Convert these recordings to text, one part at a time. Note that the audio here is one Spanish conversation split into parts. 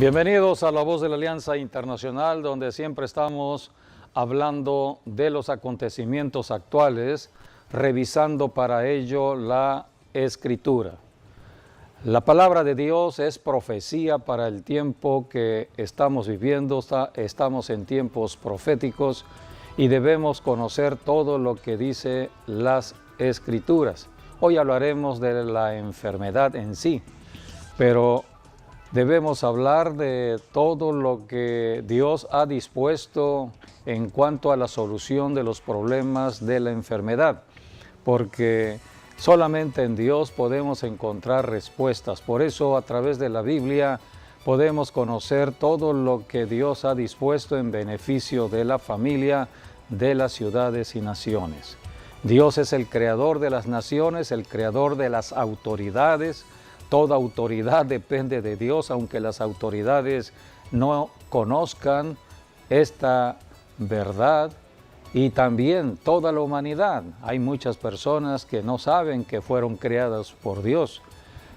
Bienvenidos a La Voz de la Alianza Internacional, donde siempre estamos hablando de los acontecimientos actuales, revisando para ello la Escritura. La palabra de Dios es profecía para el tiempo que estamos viviendo, estamos en tiempos proféticos y debemos conocer todo lo que dice las Escrituras. Hoy hablaremos de la enfermedad en sí, pero debemos hablar de todo lo que Dios ha dispuesto en cuanto a la solución de los problemas de la enfermedad, porque solamente en Dios podemos encontrar respuestas. Por eso, a través de la Biblia, podemos conocer todo lo que Dios ha dispuesto en beneficio de la familia, de las ciudades y naciones. Dios es el creador de las naciones, el creador de las autoridades. Toda autoridad depende de Dios, aunque las autoridades no conozcan esta verdad. Y también toda la humanidad. Hay muchas personas que no saben que fueron creadas por Dios.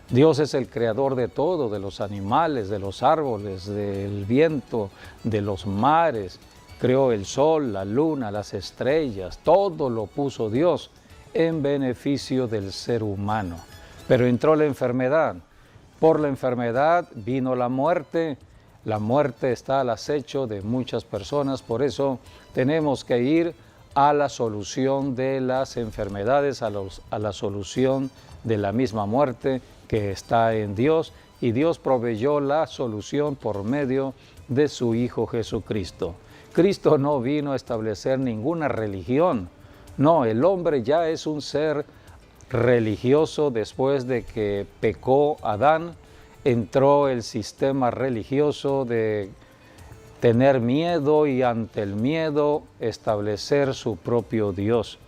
Dios es el creador de todo, de los animales, de los árboles, del viento, de los mares. Creó el sol, la luna, las estrellas, todo lo puso Dios en beneficio del ser humano. Pero entró la enfermedad. Por la enfermedad vino la muerte. La muerte está al acecho de muchas personas, por eso tenemos que ir a la solución de las enfermedades, a la solución de la misma muerte que está en Dios, y Dios proveyó la solución por medio de su Hijo Jesucristo. Cristo no vino a establecer ninguna religión, no, el hombre ya es un ser religioso. Después de que pecó Adán, entró el sistema religioso de tener miedo y ante el miedo establecer su propio Dios.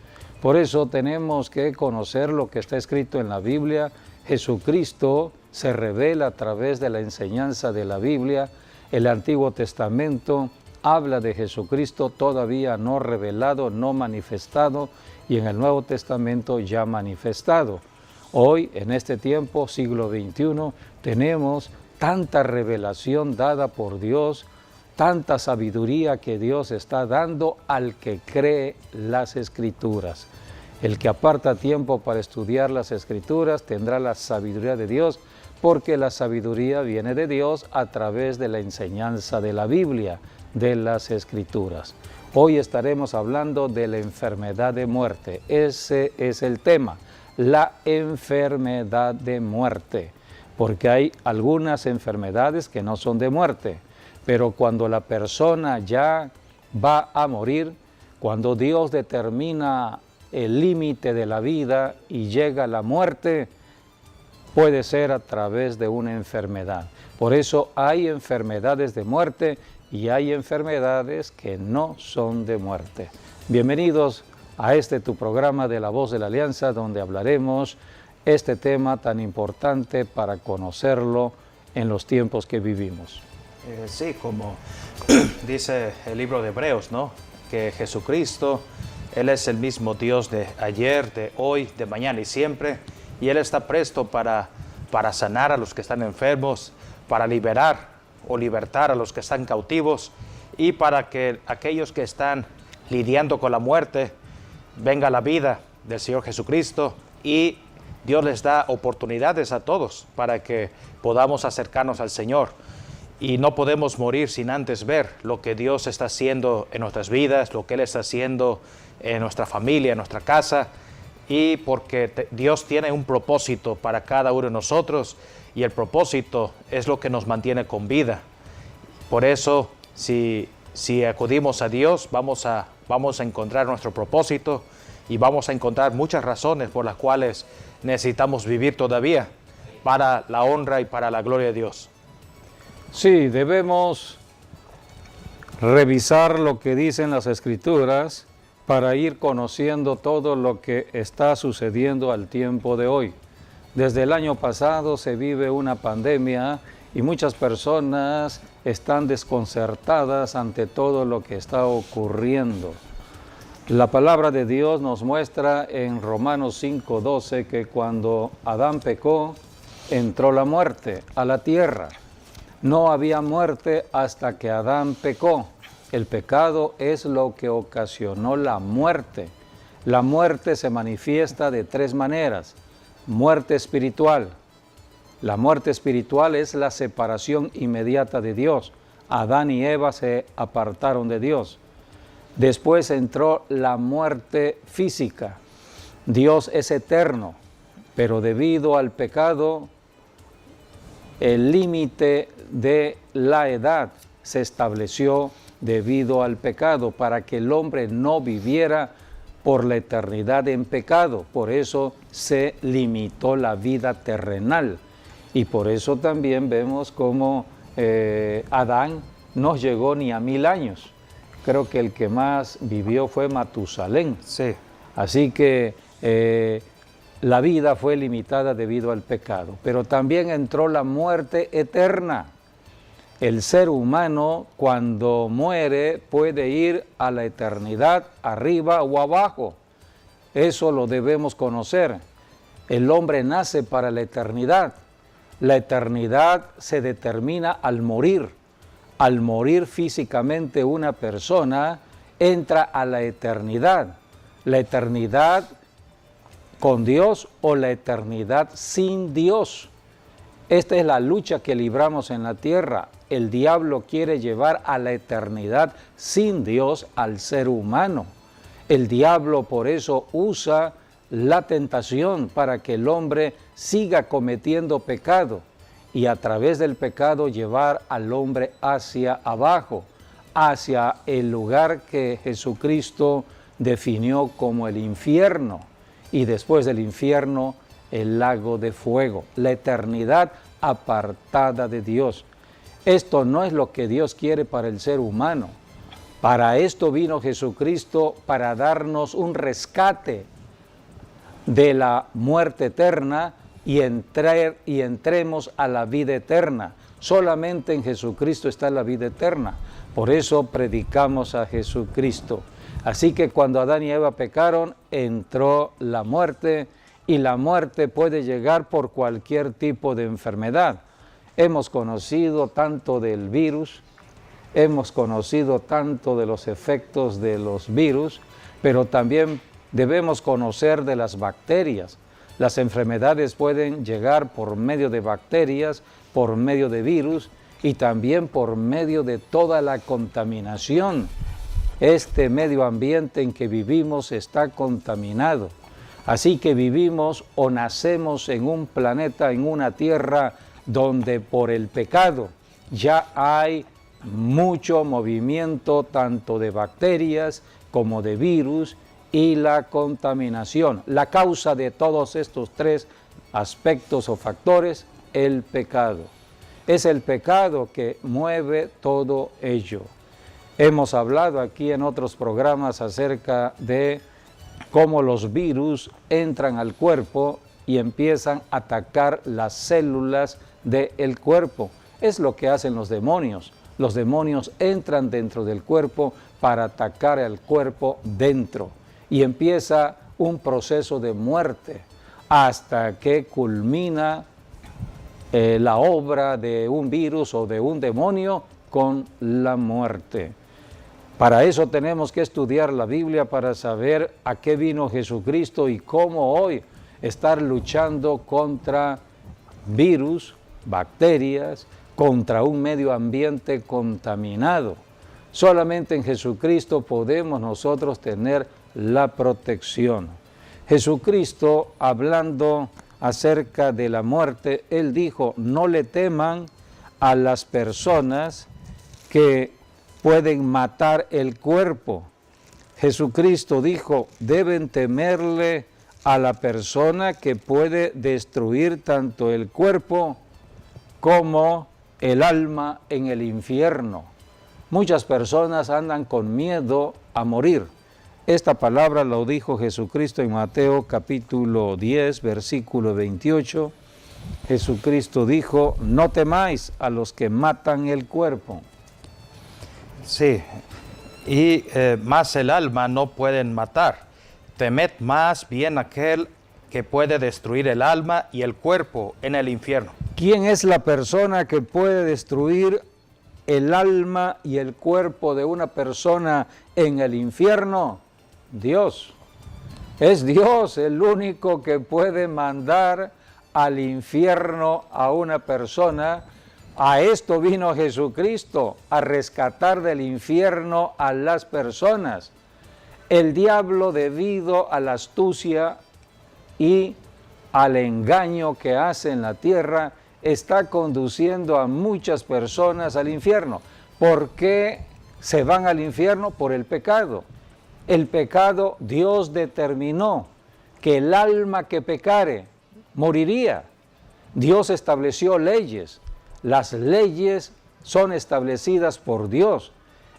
Por eso tenemos que conocer lo que está escrito en la Biblia. Jesucristo se revela a través de la enseñanza de la Biblia. El Antiguo Testamento habla de Jesucristo todavía no revelado, no manifestado, y en el Nuevo Testamento ya manifestado. Hoy, en este tiempo, siglo XXI, tenemos tanta revelación dada por Dios, tanta sabiduría que Dios está dando al que cree las Escrituras. El que aparta tiempo para estudiar las Escrituras tendrá la sabiduría de Dios, porque la sabiduría viene de Dios a través de la enseñanza de la Biblia, de las Escrituras. Hoy estaremos hablando de la enfermedad de muerte. Ese es el tema, la enfermedad de muerte. Porque hay algunas enfermedades que no son de muerte, pero cuando la persona ya va a morir, cuando Dios determina el límite de la vida y llega la muerte, puede ser a través de una enfermedad. Por eso hay enfermedades de muerte y hay enfermedades que no son de muerte. Bienvenidos a tu programa de La Voz de la Alianza, donde hablaremos este tema tan importante para conocerlo en los tiempos que vivimos. Sí, como dice el libro de Hebreos, ¿no? Que Jesucristo, Él es el mismo Dios de ayer, de hoy, de mañana y siempre, y Él está presto para sanar a los que están enfermos, para liberar o libertar a los que están cautivos, y para que aquellos que están lidiando con la muerte venga la vida del Señor Jesucristo, y Dios les da oportunidades a todos para que podamos acercarnos al Señor. Y no podemos morir sin antes ver lo que Dios está haciendo en nuestras vidas, lo que Él está haciendo en nuestra familia, en nuestra casa, y porque Dios tiene un propósito para cada uno de nosotros, y el propósito es lo que nos mantiene con vida. Por eso, si acudimos a Dios, vamos a encontrar nuestro propósito, y vamos a encontrar muchas razones por las cuales necesitamos vivir todavía para la honra y para la gloria de Dios. Sí, debemos revisar lo que dicen las Escrituras para ir conociendo todo lo que está sucediendo al tiempo de hoy. Desde el año pasado se vive una pandemia y muchas personas están desconcertadas ante todo lo que está ocurriendo. La palabra de Dios nos muestra en Romanos 5:12 que cuando Adán pecó, entró la muerte a la tierra. No había muerte hasta que Adán pecó. El pecado es lo que ocasionó la muerte. La muerte se manifiesta de tres maneras. Muerte espiritual. La muerte espiritual es la separación inmediata de Dios. Adán y Eva se apartaron de Dios. Después entró la muerte física. Dios es eterno, pero debido al pecado, el límite de la edad se estableció debido al pecado, para que el hombre no viviera por la eternidad en pecado. Por eso se limitó la vida terrenal. Y por eso también vemos como Adán no llegó ni a 1000 años. Creo que el que más vivió fue Matusalén. Sí. Así que la vida fue limitada debido al pecado. Pero también entró la muerte eterna. El ser humano, cuando muere, puede ir a la eternidad, arriba o abajo. Eso lo debemos conocer. El hombre nace para la eternidad. La eternidad se determina al morir. Al morir físicamente una persona, entra a la eternidad. La eternidad con Dios o la eternidad sin Dios. Esta es la lucha que libramos en la tierra. El diablo quiere llevar a la eternidad sin Dios al ser humano. El diablo por eso usa la tentación para que el hombre siga cometiendo pecado y a través del pecado llevar al hombre hacia abajo, hacia el lugar que Jesucristo definió como el infierno y después del infierno el lago de fuego, la eternidad apartada de Dios. Esto no es lo que Dios quiere para el ser humano. Para esto vino Jesucristo, para darnos un rescate de la muerte eterna y entremos a la vida eterna. Solamente en Jesucristo está la vida eterna. Por eso predicamos a Jesucristo. Así que cuando Adán y Eva pecaron, entró la muerte, y la muerte puede llegar por cualquier tipo de enfermedad. Hemos conocido tanto del virus, hemos conocido tanto de los efectos de los virus, pero también debemos conocer de las bacterias. Las enfermedades pueden llegar por medio de bacterias, por medio de virus y también por medio de toda la contaminación. Este medio ambiente en que vivimos está contaminado. Así que vivimos o nacemos en un planeta, en una tierra donde por el pecado ya hay mucho movimiento tanto de bacterias como de virus y la contaminación. La causa de todos estos tres aspectos o factores, el pecado. Es el pecado que mueve todo ello. Hemos hablado aquí en otros programas acerca de cómo los virus entran al cuerpo y empiezan a atacar las células del cuerpo. Es lo que hacen los demonios. Los demonios entran dentro del cuerpo para atacar al cuerpo dentro y empieza un proceso de muerte hasta que culmina la obra de un virus o de un demonio con la muerte. Para eso tenemos que estudiar la Biblia para saber a qué vino Jesucristo y cómo hoy estar luchando contra virus, bacterias, contra un medio ambiente contaminado. Solamente en Jesucristo podemos nosotros tener la protección. Jesucristo, hablando acerca de la muerte, Él dijo, no le teman a las personas que pueden matar el cuerpo. Jesucristo dijo, deben temerle a la persona que puede destruir tanto el cuerpo como el alma en el infierno. Muchas personas andan con miedo a morir. Esta palabra lo dijo Jesucristo en Mateo capítulo 10, versículo 28. Jesucristo dijo, no temáis a los que matan el cuerpo. Sí, y más el alma no pueden matar. Temed más bien aquel que puede destruir el alma y el cuerpo en el infierno. ¿Quién es la persona que puede destruir el alma y el cuerpo de una persona en el infierno? Dios. Es Dios el único que puede mandar al infierno a una persona. A esto vino Jesucristo, a rescatar del infierno a las personas. El diablo, debido a la astucia y al engaño que hace en la tierra, está conduciendo a muchas personas al infierno. ¿Por qué se van al infierno? Por el pecado. El pecado, Dios determinó que el alma que pecare moriría. Dios estableció leyes. Las leyes son establecidas por Dios.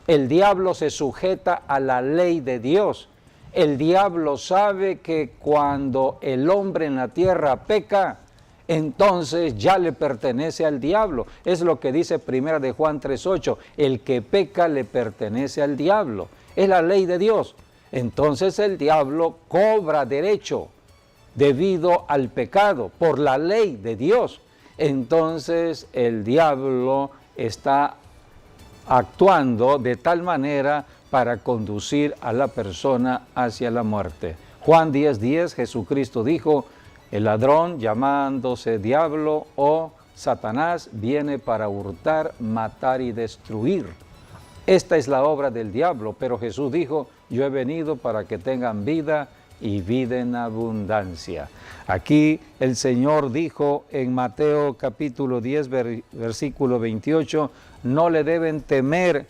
El diablo se sujeta a la ley de Dios. El diablo sabe que cuando el hombre en la tierra peca, entonces ya le pertenece al diablo. Es lo que dice 1 de Juan 3:8. El que peca le pertenece al diablo. Es la ley de Dios. Entonces el diablo cobra derecho debido al pecado, por la ley de Dios. Entonces el diablo está actuando de tal manera para conducir a la persona hacia la muerte. Juan 10:10, Jesucristo dijo, el ladrón, llamándose diablo o Satanás, viene para hurtar, matar y destruir. Esta es la obra del diablo, pero Jesús dijo, yo he venido para que tengan vida y vida en abundancia. Aquí el Señor dijo en Mateo capítulo 10, versículo 28, no le deben temer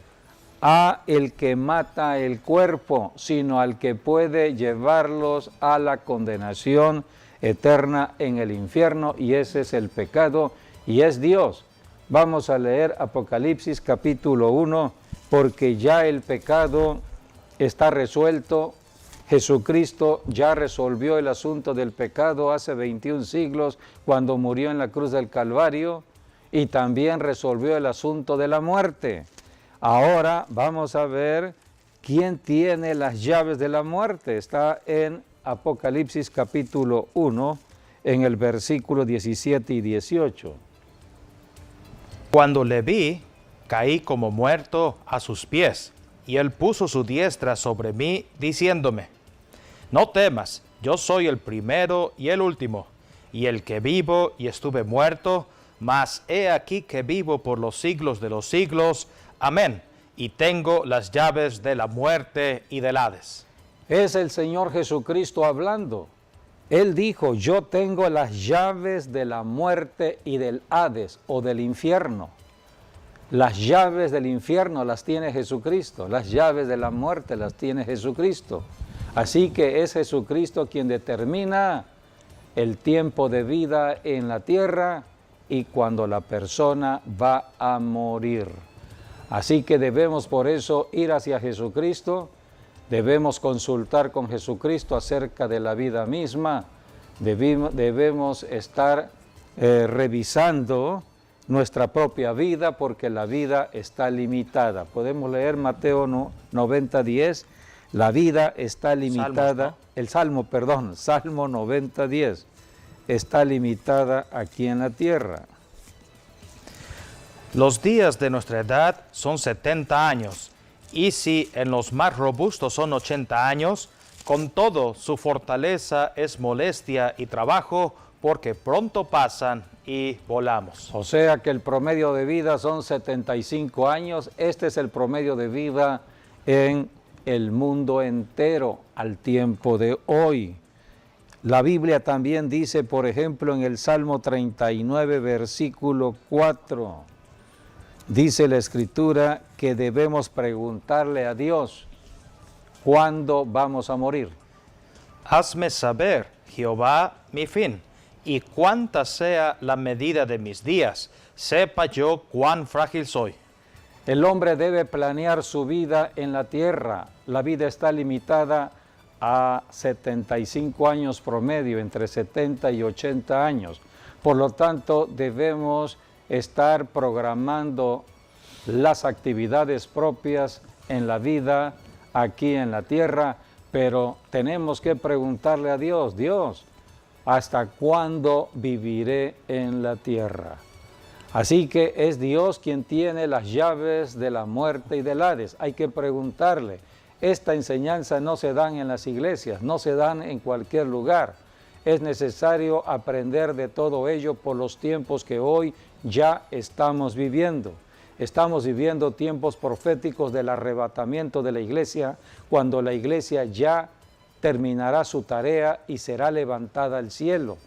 a el que mata el cuerpo, sino al que puede llevarlos a la condenación eterna en el infierno, y ese es el pecado, y es Dios. Vamos a leer Apocalipsis capítulo 1, porque ya el pecado está resuelto. Jesucristo ya resolvió el asunto del pecado hace 21 siglos cuando murió en la cruz del Calvario, y también resolvió el asunto de la muerte. Ahora vamos a ver quién tiene las llaves de la muerte. Está en Apocalipsis capítulo 1, en el versículo 17 y 18. Cuando le vi, caí como muerto a sus pies, y él puso su diestra sobre mí, diciéndome, no temas, yo soy el primero y el último, y el que vivo y estuve muerto, mas he aquí que vivo por los siglos de los siglos. Amén. Y tengo las llaves de la muerte y del Hades. Es el Señor Jesucristo hablando. Él dijo, yo tengo las llaves de la muerte y del Hades o del infierno. Las llaves del infierno las tiene Jesucristo, las llaves de la muerte las tiene Jesucristo. Así que es Jesucristo quien determina el tiempo de vida en la tierra y cuando la persona va a morir. Así que debemos por eso ir hacia Jesucristo, debemos consultar con Jesucristo acerca de la vida misma, debemos estar revisando nuestra propia vida porque la vida está limitada. Podemos leer Mateo 90:10, la vida está limitada, Salmos, ¿no? Salmo 90:10, está limitada aquí en la tierra. Los días de nuestra edad son 70 años, y si en los más robustos son 80 años, con todo su fortaleza es molestia y trabajo, porque pronto pasan y volamos. O sea que el promedio de vida son 75 años, este es el promedio de vida en el mundo entero al tiempo de hoy. La Biblia también dice, por ejemplo, en el Salmo 39, versículo 4, dice la Escritura que debemos preguntarle a Dios, ¿cuándo vamos a morir? Hazme saber, Jehová, mi fin, y cuánta sea la medida de mis días, sepa yo cuán frágil soy. El hombre debe planear su vida en la tierra. La vida está limitada a 75 años promedio, entre 70 y 80 años. Por lo tanto, debemos estar programando las actividades propias en la vida aquí en la tierra, pero tenemos que preguntarle a Dios, Dios, ¿hasta cuándo viviré en la tierra? Así que es Dios quien tiene las llaves de la muerte y del Hades. Hay que preguntarle. Esta enseñanza no se dan en las iglesias, no se dan en cualquier lugar. Es necesario aprender de todo ello por los tiempos que hoy ya estamos viviendo. Estamos viviendo tiempos proféticos del arrebatamiento de la iglesia, cuando la iglesia ya terminará su tarea y será levantada al cielo.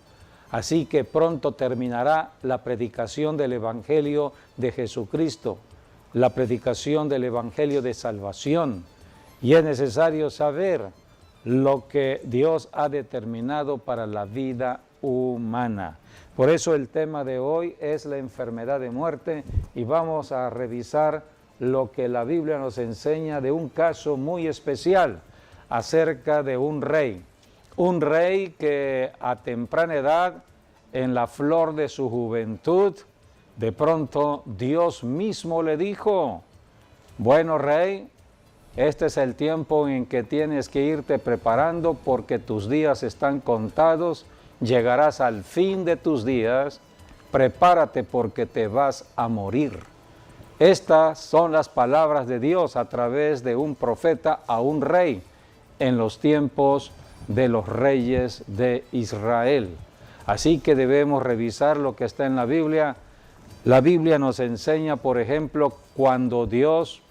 Así que pronto terminará la predicación del Evangelio de Jesucristo, la predicación del Evangelio de salvación. Y es necesario saber lo que Dios ha determinado para la vida humana. Por eso el tema de hoy es la enfermedad de muerte y vamos a revisar lo que la Biblia nos enseña de un caso muy especial acerca de un rey que a temprana edad, en la flor de su juventud, de pronto Dios mismo le dijo: bueno, rey, este es el tiempo en que tienes que irte preparando porque tus días están contados, llegarás al fin de tus días, prepárate porque te vas a morir. Estas son las palabras de Dios a través de un profeta a un rey en los tiempos de los reyes de Israel. Así que debemos revisar lo que está en la Biblia. La Biblia nos enseña, por ejemplo, cuando Dios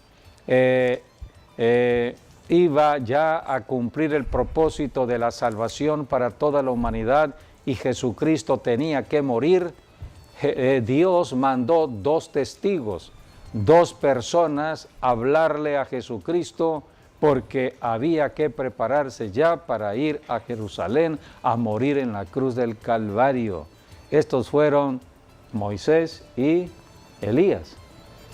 iba ya a cumplir el propósito de la salvación para toda la humanidad y Jesucristo tenía que morir, Dios mandó 2 testigos, 2 personas a hablarle a Jesucristo porque había que prepararse ya para ir a Jerusalén a morir en la cruz del Calvario. Estos fueron Moisés y Elías.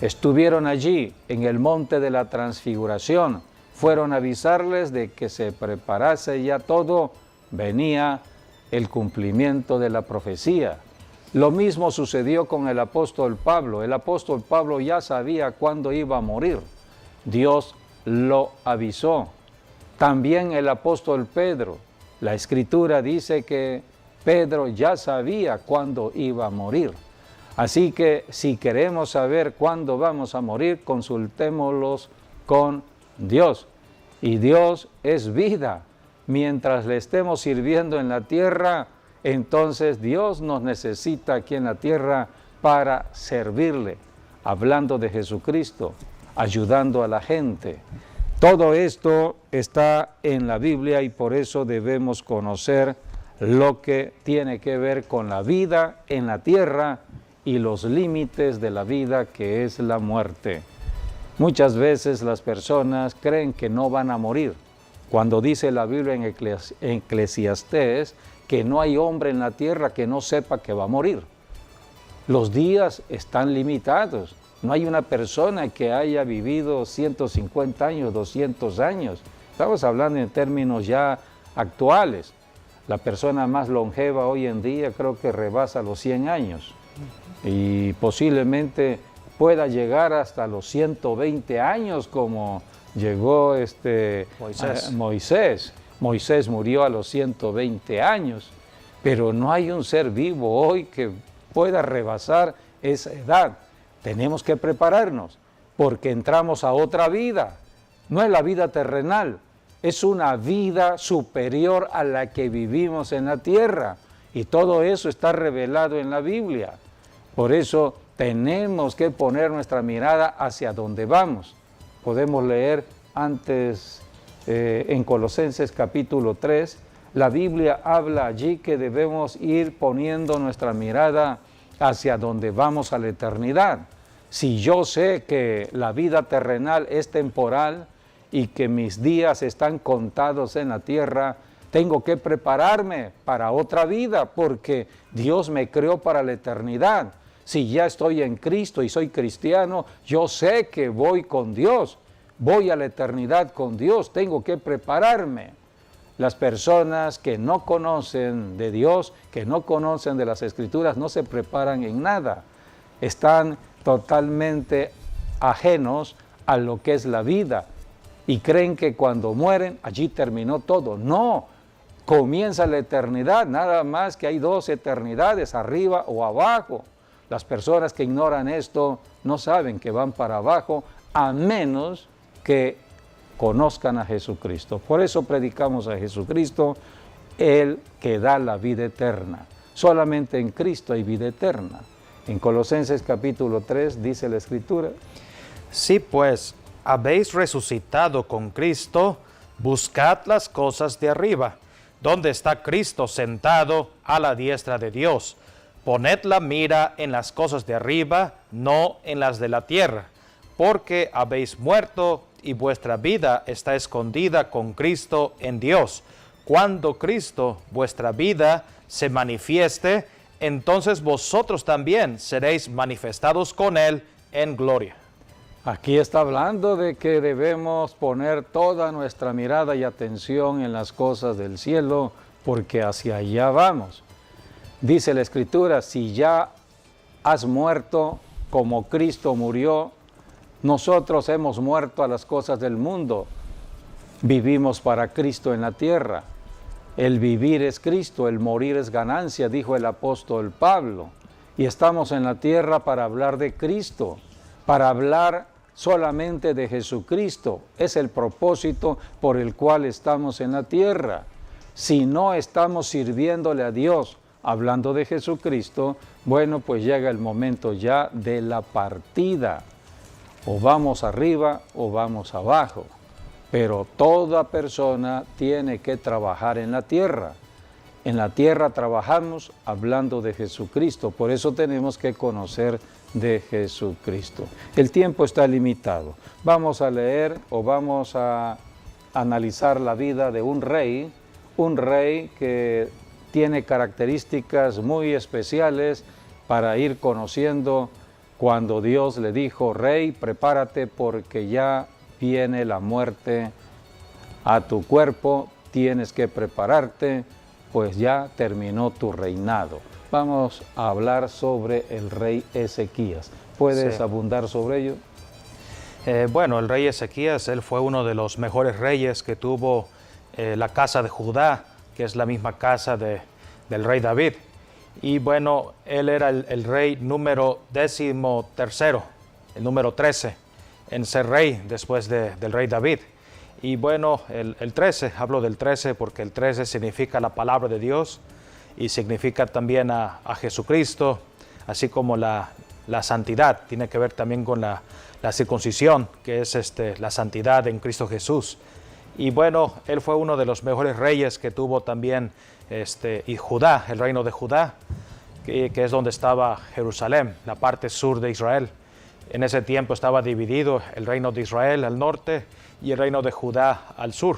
Estuvieron allí en el monte de la transfiguración, fueron a avisarles de que se preparase ya todo, venía el cumplimiento de la profecía. Lo mismo sucedió con el apóstol Pablo. El apóstol Pablo ya sabía cuándo iba a morir. Dios lo avisó. También el apóstol Pedro. La Escritura dice que Pedro ya sabía cuándo iba a morir. Así que si queremos saber cuándo vamos a morir, consultémoslos con Dios. Y Dios es vida. Mientras le estemos sirviendo en la tierra, entonces Dios nos necesita aquí en la tierra para servirle, hablando de Jesucristo, ayudando a la gente. Todo esto está en la Biblia y por eso debemos conocer lo que tiene que ver con la vida en la tierra y los límites de la vida, que es la muerte. Muchas veces las personas creen que no van a morir. Cuando dice la Biblia en Eclesiastés que no hay hombre en la tierra que no sepa que va a morir. Los días están limitados. No hay una persona que haya vivido 150 años, 200 años. Estamos hablando en términos ya actuales. La persona más longeva hoy en día creo que rebasa los 100 años. Y posiblemente pueda llegar hasta los 120 años como llegó Moisés. Moisés murió a los 120 años, pero no hay un ser vivo hoy que pueda rebasar esa edad. Tenemos que prepararnos porque entramos a otra vida. No es la vida terrenal, es una vida superior a la que vivimos en la tierra. Y todo eso está revelado en la Biblia. Por eso tenemos que poner nuestra mirada hacia donde vamos. Podemos leer antes en Colosenses capítulo 3, la Biblia habla allí que debemos ir poniendo nuestra mirada hacia donde vamos a la eternidad. Si yo sé que la vida terrenal es temporal y que mis días están contados en la tierra, tengo que prepararme para otra vida porque Dios me creó para la eternidad. Si ya estoy en Cristo y soy cristiano, yo sé que voy con Dios, voy a la eternidad con Dios, tengo que prepararme. Las personas que no conocen de Dios, que no conocen de las Escrituras, no se preparan en nada. Están totalmente ajenos a lo que es la vida y creen que cuando mueren allí terminó todo. No, comienza la eternidad, nada más que hay dos eternidades, arriba o abajo. Las personas que ignoran esto no saben que van para abajo, a menos que conozcan a Jesucristo. Por eso predicamos a Jesucristo, el que da la vida eterna. Solamente en Cristo hay vida eterna. En Colosenses capítulo 3 dice la Escritura: Sí, pues, habéis resucitado con Cristo, buscad las cosas de arriba, donde está Cristo sentado a la diestra de Dios. Poned la mira en las cosas de arriba, no en las de la tierra, porque habéis muerto y vuestra vida está escondida con Cristo en Dios. Cuando Cristo, vuestra vida, se manifieste, entonces vosotros también seréis manifestados con Él en gloria. Aquí está hablando de que debemos poner toda nuestra mirada y atención en las cosas del cielo, porque hacia allá vamos. Dice la Escritura: si ya has muerto como Cristo murió, nosotros hemos muerto a las cosas del mundo. Vivimos para Cristo en la tierra. El vivir es Cristo, el morir es ganancia, dijo el apóstol Pablo. Y estamos en la tierra para hablar de Cristo, para hablar solamente de Jesucristo. Es el propósito por el cual estamos en la tierra. Si no estamos sirviéndole a Dios, hablando de Jesucristo, bueno, pues llega el momento ya de la partida. O vamos arriba o vamos abajo. Pero toda persona tiene que trabajar en la tierra. En la tierra trabajamos hablando de Jesucristo. Por eso tenemos que conocer de Jesucristo. El tiempo está limitado. Vamos a leer o vamos a analizar la vida de un rey que tiene características muy especiales para ir conociendo cuando Dios le dijo: rey, prepárate porque ya viene la muerte a tu cuerpo, tienes que prepararte, pues ya terminó tu reinado. Vamos a hablar sobre el rey Ezequías. ¿Puedes abundar sobre ello? Bueno, el rey Ezequías, él fue uno de los mejores reyes que tuvo la casa de Judá, que es la misma casa del rey David. Y bueno, él era el rey número 13, el número 13 en ser rey después del rey David. Y bueno, el 13, hablo del 13 porque el 13 significa la palabra de Dios y significa también a Jesucristo, así como la santidad. Tiene que ver también con la circuncisión, que es la santidad en Cristo Jesús. Y bueno, él fue uno de los mejores reyes que tuvo también y Judá, el reino de Judá, que es donde estaba Jerusalén, la parte sur de Israel. En ese tiempo estaba dividido el reino de Israel al norte y el reino de Judá al sur.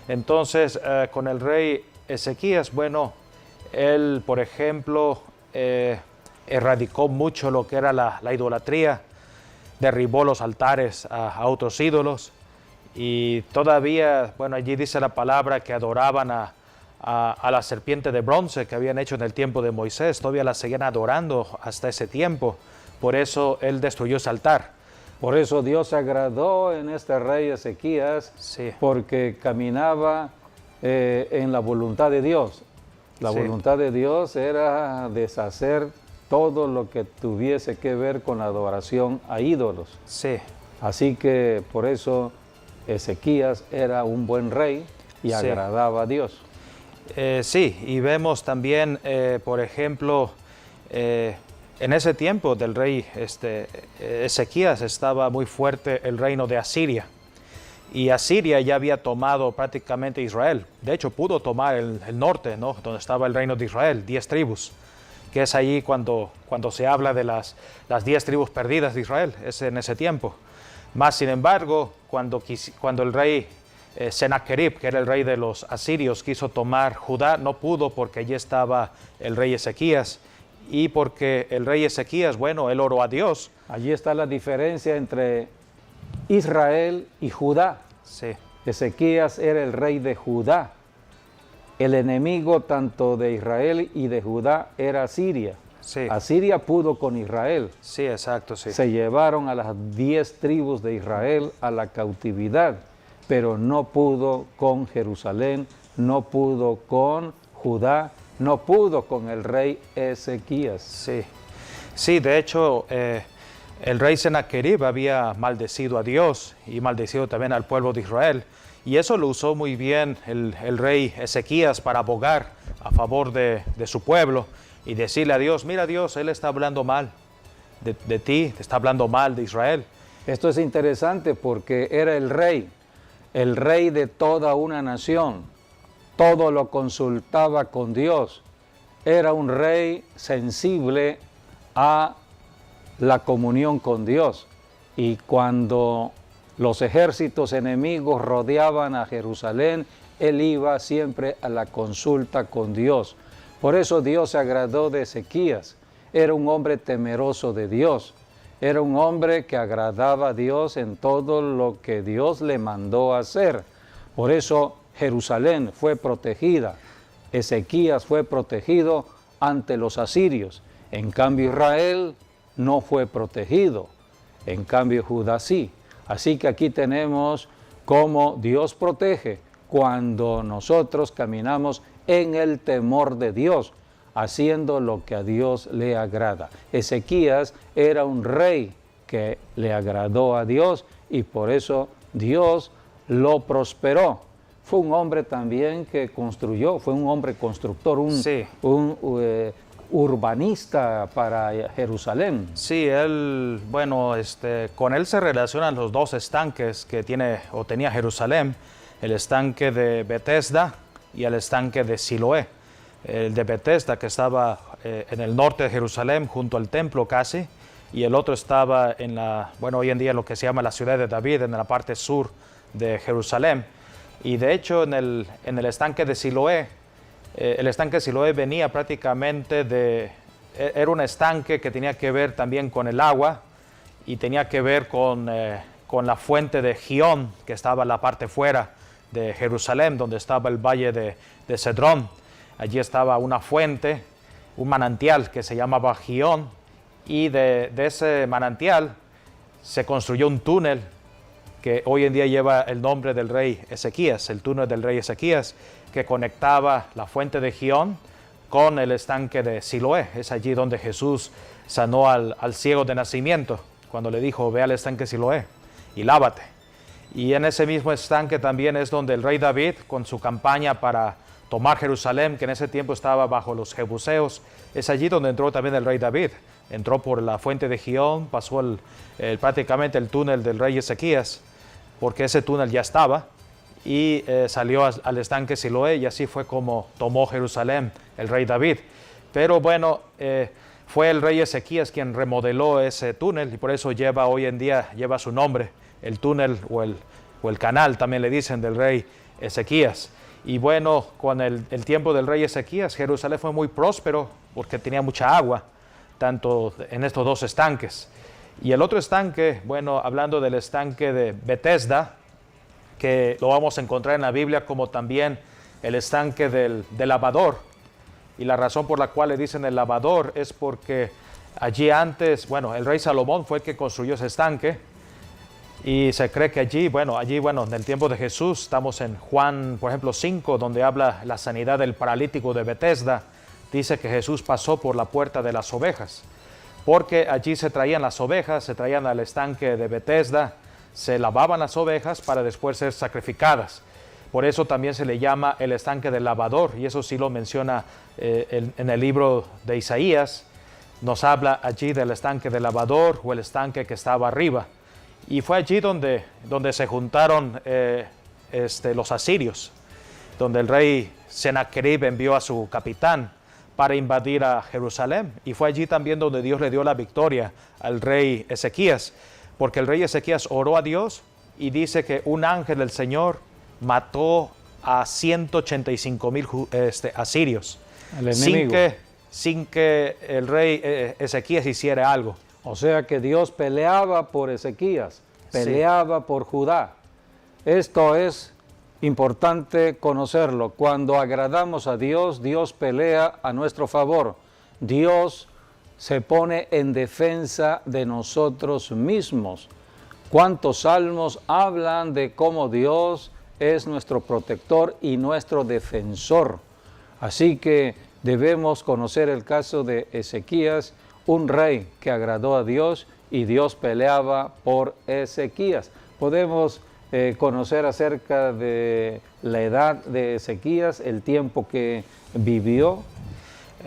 Entonces, con el rey Ezequías, bueno, él, por ejemplo, erradicó mucho lo que era la idolatría, derribó los altares a otros ídolos y todavía, bueno, allí dice la palabra que adoraban a la serpiente de bronce que habían hecho en el tiempo de Moisés, todavía la seguían adorando hasta ese tiempo. Por eso él destruyó ese altar. Por eso Dios se agradó en este rey Ezequías, porque caminaba en la voluntad de Dios. La voluntad de Dios era deshacer todo lo que tuviese que ver con la adoración a ídolos. Así que por eso Ezequías era un buen rey y agradaba a Dios. Y vemos también, por ejemplo, en ese tiempo del rey Ezequías estaba muy fuerte el reino de Asiria. Y Asiria ya había tomado prácticamente Israel. De hecho, pudo tomar el norte, ¿no? Donde estaba el reino de Israel, 10 tribus, que es allí cuando se habla de las 10 tribus perdidas de Israel, es en ese tiempo. Más sin embargo, cuando el rey Sennacherib, que era el rey de los asirios, quiso tomar Judá, no pudo porque allí estaba el rey Ezequías. Y porque el rey Ezequías, bueno, él oró a Dios. Allí está la diferencia entre Israel y Judá. Ezequías era el rey de Judá. El enemigo tanto de Israel y de Judá era Asiria. Asiria pudo con Israel. Se llevaron a las 10 tribus de Israel a la cautividad, pero no pudo con Jerusalén, no pudo con Judá, no pudo con el rey Ezequías. Sí, sí, de hecho, el rey Sennacherib había maldecido a Dios y maldecido también al pueblo de Israel. Y eso lo usó muy bien el rey Ezequías para abogar a favor de su pueblo y decirle a Dios, mira Dios, Él está hablando mal de ti, te está hablando mal de Israel. Esto es interesante porque era el rey de toda una nación. Todo lo consultaba con Dios. Era un rey sensible a la comunión con Dios. Y cuando los ejércitos enemigos rodeaban a Jerusalén, él iba siempre a la consulta con Dios. Por eso Dios se agradó de Ezequías. Era un hombre temeroso de Dios. Era un hombre que agradaba a Dios en todo lo que Dios le mandó hacer. Por eso Jerusalén fue protegida. Ezequías fue protegido ante los asirios. En cambio Israel no fue protegido. En cambio Judá sí. Así que aquí tenemos cómo Dios protege cuando nosotros caminamos en el temor de Dios, haciendo lo que a Dios le agrada. Ezequías era un rey que le agradó a Dios y por eso Dios lo prosperó. Fue un hombre también que construyó, fue un hombre constructor, un urbanista para Jerusalén. Sí, él, bueno, con él se relacionan los dos estanques que tiene o tenía Jerusalén, el estanque de Betesda y el estanque de Siloé. El de Betesda, que estaba en el norte de Jerusalén, junto al templo casi, y el otro estaba en hoy en día lo que se llama la ciudad de David, en la parte sur de Jerusalén. Y de hecho, en el estanque de Siloé, el estanque de Siloé venía prácticamente era un estanque que tenía que ver también con el agua y tenía que ver con la fuente de Gihón, que estaba en la parte fuera de Jerusalén, donde estaba el valle de Cedrón. Allí estaba una fuente, un manantial que se llamaba Gihón, y de ese manantial se construyó un túnel que hoy en día lleva el nombre del rey Ezequías, el túnel del rey Ezequías, que conectaba la fuente de Gihón con el estanque de Siloé. Es allí donde Jesús sanó al ciego de nacimiento, cuando le dijo, ve al estanque de Siloé y lávate. Y en ese mismo estanque también es donde el rey David, con su campaña para tomar Jerusalén, que en ese tiempo estaba bajo los jebuseos, es allí donde entró también el rey David. Entró por la fuente de Gihón, pasó prácticamente el túnel del rey Ezequías, porque ese túnel ya estaba, y salió al estanque Siloé, y así fue como tomó Jerusalén el rey David. Pero bueno, fue el rey Ezequías quien remodeló ese túnel, y por eso hoy en día lleva su nombre, el túnel o el canal, también le dicen, del rey Ezequías. Y bueno, con el tiempo del rey Ezequías, Jerusalén fue muy próspero porque tenía mucha agua, tanto en estos dos estanques. Y el otro estanque, bueno, hablando del estanque de Betesda, que lo vamos a encontrar en la Biblia como también el estanque del lavador. Y la razón por la cual le dicen el lavador es porque allí antes, bueno, el rey Salomón fue el que construyó ese estanque. Y se cree que allí, en el tiempo de Jesús, estamos en Juan, por ejemplo, 5, donde habla la sanidad del paralítico de Betesda, dice que Jesús pasó por la puerta de las ovejas, porque allí se traían las ovejas, se traían al estanque de Betesda, se lavaban las ovejas para después ser sacrificadas. Por eso también se le llama el estanque del lavador, y eso sí lo menciona en el libro de Isaías. Nos habla allí del estanque del lavador o el estanque que estaba arriba. Y fue allí donde se juntaron los asirios, donde el rey Sennacherib envió a su capitán para invadir a Jerusalén. Y fue allí también donde Dios le dio la victoria al rey Ezequías, porque el rey Ezequías oró a Dios y dice que un ángel del Señor mató a 185,000 asirios, sin que el rey Ezequías hiciera algo. O sea que Dios peleaba por Ezequías, peleaba por Judá. Esto es importante conocerlo. Cuando agradamos a Dios, Dios pelea a nuestro favor. Dios se pone en defensa de nosotros mismos. ¿Cuántos salmos hablan de cómo Dios es nuestro protector y nuestro defensor. Así que debemos conocer el caso de Ezequías, un rey que agradó a Dios y Dios peleaba por Ezequías. Podemos conocer acerca de la edad de Ezequías, el tiempo que vivió.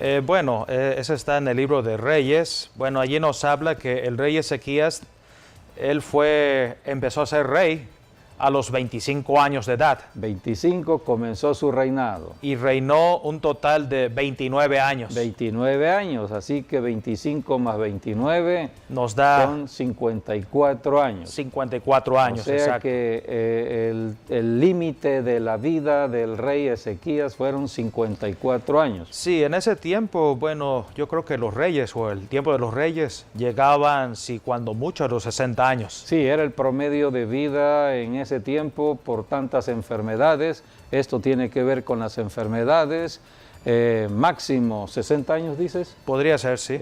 Eso está en el libro de Reyes. Bueno, allí nos habla que el rey Ezequías, empezó a ser rey a los 25 años de edad. 25 comenzó su reinado. Y reinó un total de 29 años. 29 años, así que 25 más 29 nos da son 54 años. 54 años, o sea exacto. Que el límite de la vida del rey Ezequías fueron 54 años. Sí, en ese tiempo, bueno, yo creo que los reyes, o el tiempo de los reyes, llegaban, cuando mucho, a los 60 años. Sí, era el promedio de vida en ese tiempo por tantas enfermedades. Esto tiene que ver con las enfermedades. Máximo 60 años, dices. Podría ser, sí.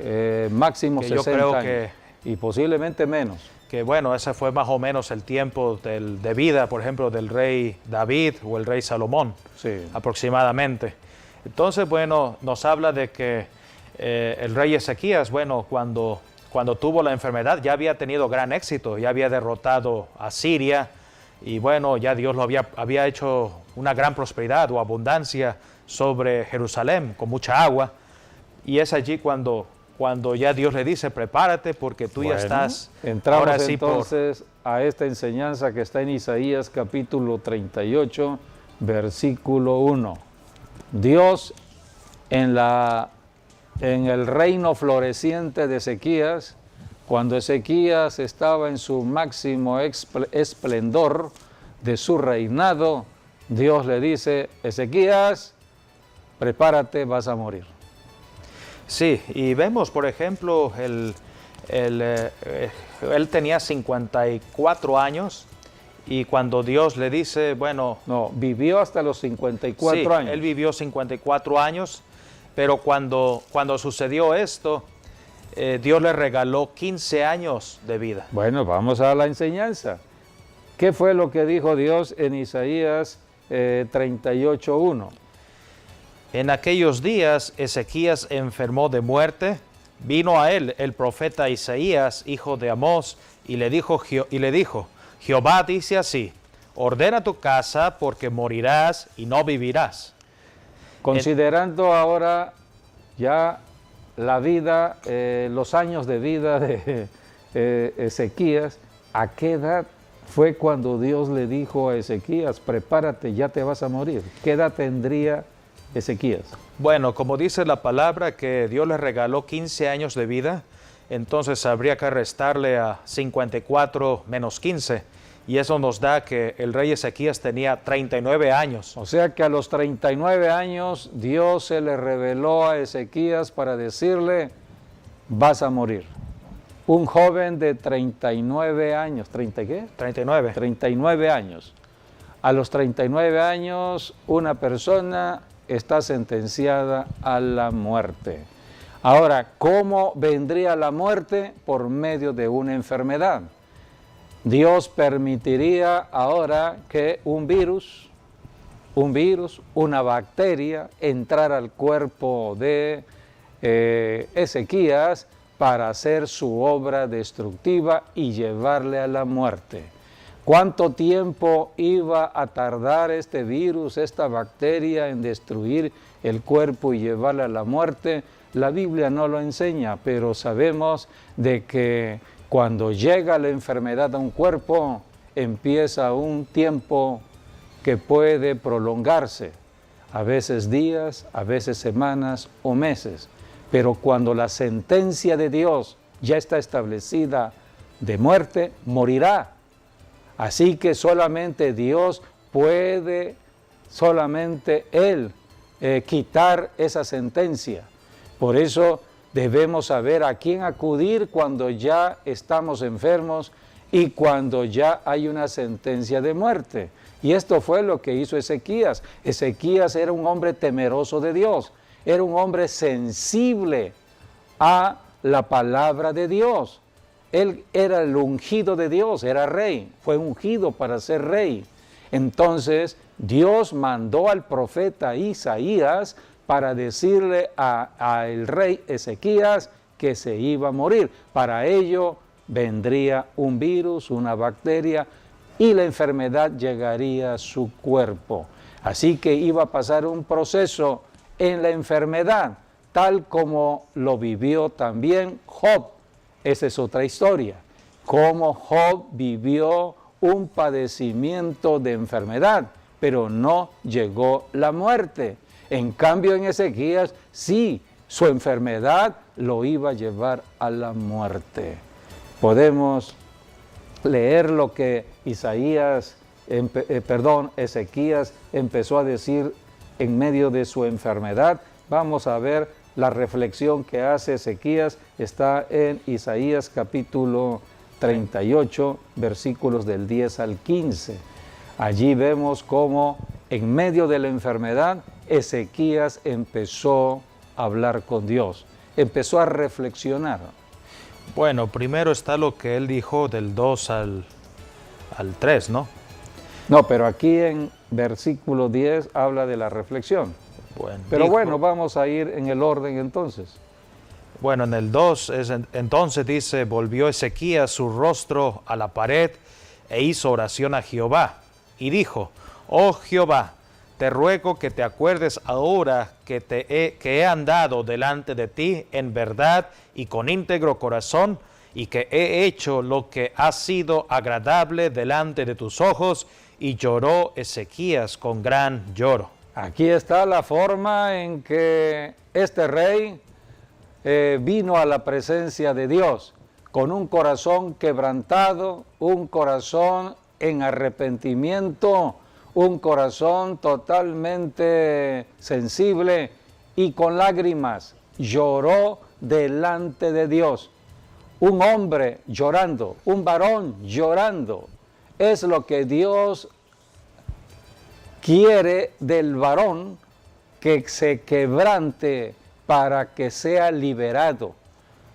Máximo que 60 yo creo años. Y posiblemente menos. Que bueno, ese fue más o menos el tiempo de vida, por ejemplo, del rey David o el rey Salomón, sí, aproximadamente. Entonces, bueno, nos habla de que el rey Ezequías, bueno, cuando tuvo la enfermedad ya había tenido gran éxito, ya había derrotado a Siria y bueno, ya Dios lo había hecho una gran prosperidad o abundancia sobre Jerusalén con mucha agua. Y es allí cuando ya Dios le dice, prepárate porque tú ya estás. Entramos ahora sí entonces a esta enseñanza que está en Isaías capítulo 38, versículo 1. Dios en el reino floreciente de Ezequías, cuando Ezequías estaba en su máximo esplendor de su reinado, Dios le dice, Ezequías, prepárate, vas a morir. Sí, y vemos, por ejemplo, él tenía 54 años y cuando Dios le dice, bueno... No, vivió hasta los 54 años. Él vivió 54 años, pero cuando sucedió esto, Dios le regaló 15 años de vida. Bueno, vamos a la enseñanza. ¿Qué fue lo que dijo Dios en Isaías 38:1? En aquellos días Ezequías enfermó de muerte, vino a él el profeta Isaías, hijo de Amós, y le dijo, Jehová dice así, ordena tu casa porque morirás y no vivirás. Considerando ahora ya la vida, los años de vida de Ezequías, ¿a qué edad fue cuando Dios le dijo a Ezequías, prepárate, ya te vas a morir? ¿Qué edad tendría Ezequías? Bueno, como dice la palabra que Dios le regaló 15 años de vida, entonces habría que restarle a 54 menos 15. Y eso nos da que el rey Ezequías tenía 39 años. O sea que a los 39 años Dios se le reveló a Ezequías para decirle, vas a morir. Un joven de 39 años, ¿30 qué? 39. 39 años. A los 39 años una persona está sentenciada a la muerte. Ahora, ¿cómo vendría la muerte? Por medio de una enfermedad. Dios permitiría ahora que un virus, una bacteria, entrara al cuerpo de Ezequías para hacer su obra destructiva y llevarle a la muerte. ¿Cuánto tiempo iba a tardar este virus, esta bacteria en destruir el cuerpo y llevarle a la muerte? La Biblia no lo enseña, pero sabemos de que cuando llega la enfermedad a un cuerpo, empieza un tiempo que puede prolongarse, a veces días, a veces semanas o meses. Pero cuando la sentencia de Dios ya está establecida de muerte, morirá. Así que solamente Dios puede, solamente Él, quitar esa sentencia. Por eso debemos saber a quién acudir cuando ya estamos enfermos y cuando ya hay una sentencia de muerte. Y esto fue lo que hizo Ezequías. Ezequías era un hombre temeroso de Dios, era un hombre sensible a la palabra de Dios. Él era el ungido de Dios, era rey, fue ungido para ser rey. Entonces Dios mandó al profeta Isaías para decirle al rey Ezequías que se iba a morir. Para ello vendría un virus, una bacteria, y la enfermedad llegaría a su cuerpo. Así que iba a pasar un proceso en la enfermedad, tal como lo vivió también Job. Esa es otra historia, cómo Job vivió un padecimiento de enfermedad, pero no llegó la muerte. En cambio, en Ezequías, sí, su enfermedad lo iba a llevar a la muerte. Podemos leer lo que Ezequías empezó a decir en medio de su enfermedad. Vamos a ver la reflexión que hace Ezequías, está en Isaías capítulo 38, versículos del 10 al 15. Allí vemos cómo en medio de la enfermedad Ezequías empezó a hablar con Dios, empezó a reflexionar. Bueno, primero está lo que él dijo del 2 al 3, ¿no? No, pero aquí en versículo 10 habla de la reflexión. Bueno, pero dijo, bueno, vamos a ir en el orden entonces. Bueno, en el 2, entonces dice, volvió Ezequías su rostro a la pared e hizo oración a Jehová. Y dijo, oh Jehová, te ruego que te acuerdes ahora que he andado delante de ti en verdad y con íntegro corazón, y que he hecho lo que ha sido agradable delante de tus ojos. Y lloró Ezequías con gran lloro. Aquí está la forma en que este rey vino a la presencia de Dios, con un corazón quebrantado, un corazón en arrepentimiento, un corazón totalmente sensible y con lágrimas. Lloró delante de Dios. Un hombre llorando, un varón llorando. Es lo que Dios quiere del varón, que se quebrante para que sea liberado,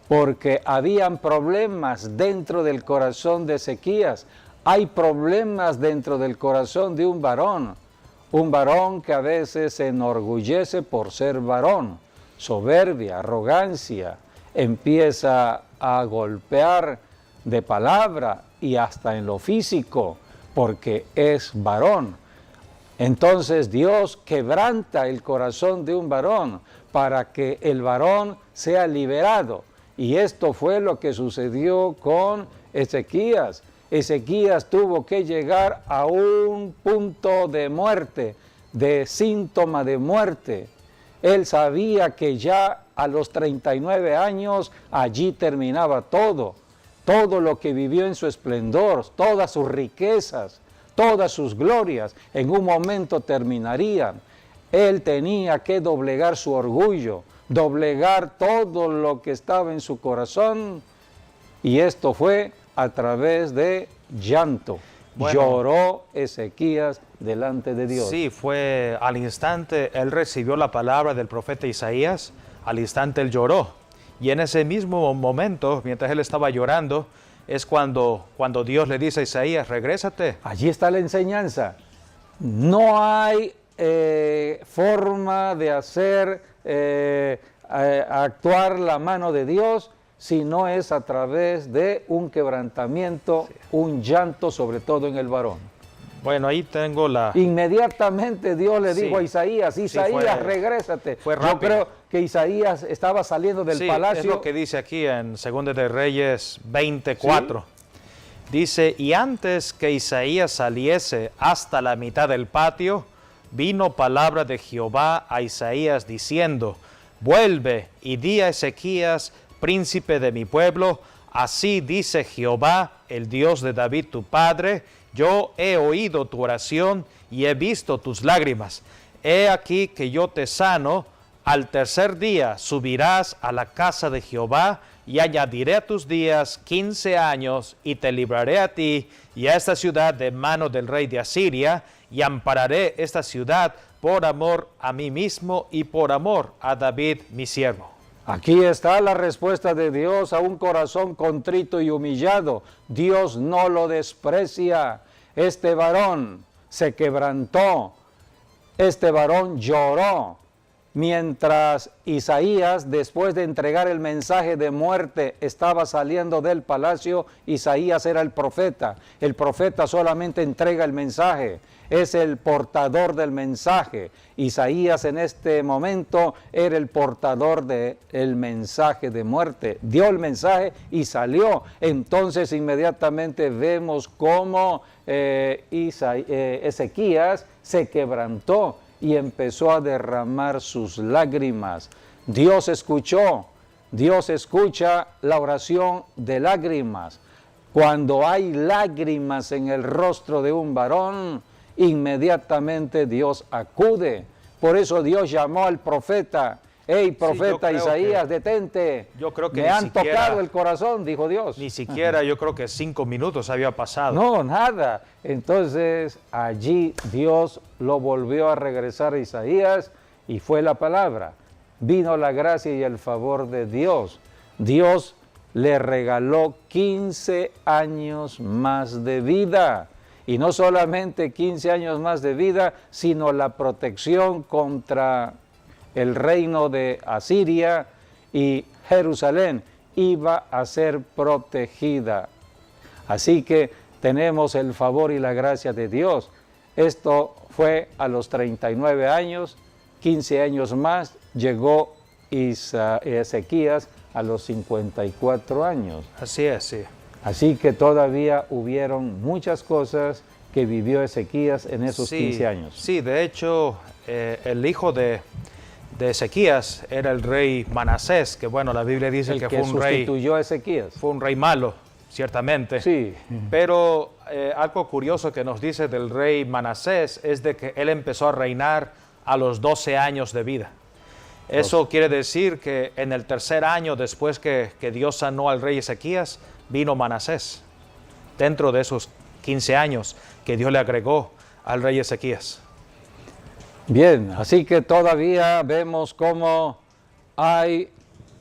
porque habían problemas dentro del corazón de Ezequías. Hay problemas dentro del corazón de un varón que a veces se enorgullece por ser varón, soberbia, arrogancia, empieza a golpear de palabra y hasta en lo físico, porque es varón. Entonces Dios quebranta el corazón de un varón para que el varón sea liberado. Y esto fue lo que sucedió con Ezequías. Ezequías tuvo que llegar a un punto de muerte, de síntoma de muerte. Él sabía que ya a los 39 años allí terminaba todo lo que vivió en su esplendor, todas sus riquezas, todas sus glorias, en un momento terminarían. Él tenía que doblegar su orgullo, doblegar todo lo que estaba en su corazón, y esto fue a través de llanto. Bueno, lloró Ezequías delante de Dios. Sí, fue al instante, él recibió la palabra del profeta Isaías, al instante él lloró. Y en ese mismo momento, mientras él estaba llorando, es cuando Dios le dice a Isaías, regrésate. Allí está la enseñanza. No hay forma de hacer actuar la mano de Dios si no es a través de un quebrantamiento, sí, un llanto, sobre todo en el varón. Bueno, ahí tengo la... Inmediatamente Dios le dijo a Isaías, regrésate. Fue rápido. Yo creo que Isaías estaba saliendo del palacio. Es lo que dice aquí en 2 de Reyes 24. ¿Sí? Dice, y antes que Isaías saliese hasta la mitad del patio, vino palabra de Jehová a Isaías diciendo, vuelve y di a Ezequías, príncipe de mi pueblo, así dice Jehová, el Dios de David tu padre, yo he oído tu oración y he visto tus lágrimas. He aquí que yo te sano, al tercer día subirás a la casa de Jehová y añadiré a tus días 15 años y te libraré a ti y a esta ciudad de mano del rey de Asiria y ampararé esta ciudad por amor a mí mismo y por amor a David mi siervo. Aquí está la respuesta de Dios a un corazón contrito y humillado. Dios no lo desprecia. Este varón se quebrantó. Este varón lloró. Mientras Isaías, después de entregar el mensaje de muerte, estaba saliendo del palacio, Isaías era el profeta. El profeta solamente entrega el mensaje, es el portador del mensaje. Isaías en este momento era el portador del mensaje de muerte. Dio el mensaje y salió. Entonces inmediatamente vemos cómo Ezequías se quebrantó y empezó a derramar sus lágrimas. Dios escuchó, Dios escucha la oración de lágrimas. Cuando hay lágrimas en el rostro de un varón, inmediatamente Dios acude. Por eso Dios llamó al profeta. Hey, profeta Isaías, detente. Yo creo que me han tocado el corazón, dijo Dios. Ni siquiera yo creo que 5 minutos había pasado. No, nada. Entonces allí Dios lo volvió a regresar a Isaías y fue la palabra. Vino la gracia y el favor de Dios. Dios le regaló 15 años más de vida. Y no solamente 15 años más de vida, sino la protección contra el reino de Asiria, y Jerusalén iba a ser protegida. Así que tenemos el favor y la gracia de Dios. Esto fue a los 39 años, 15 años más, llegó Ezequías a los 54 años. Así es, sí. Así que todavía hubieron muchas cosas que vivió Ezequías en esos 15 años. Sí, de hecho, el hijo de Ezequías era el rey Manasés, que bueno, la Biblia dice que fue un rey. Sustituyó a Ezequías. Fue un rey malo, ciertamente. Sí. Pero algo curioso que nos dice del rey Manasés es de que él empezó a reinar a los 12 años de vida. Eso quiere decir que en el tercer año después que Dios sanó al rey Ezequías, vino Manasés, dentro de esos 15 años que Dios le agregó al rey Ezequías. Bien, así que todavía vemos cómo hay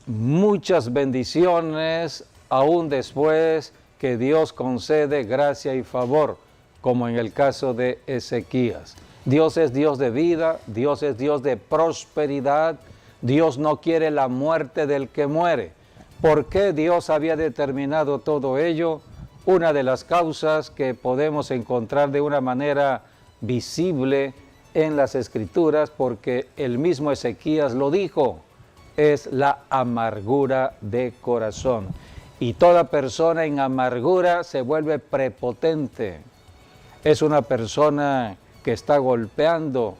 muchas bendiciones aún después que Dios concede gracia y favor, como en el caso de Ezequías. Dios es Dios de vida, Dios es Dios de prosperidad, Dios no quiere la muerte del que muere. ¿Por qué Dios había determinado todo ello? Una de las causas que podemos encontrar de una manera visible en las Escrituras, porque el mismo Ezequías lo dijo, es la amargura de corazón. Y toda persona en amargura se vuelve prepotente. Es una persona que está golpeando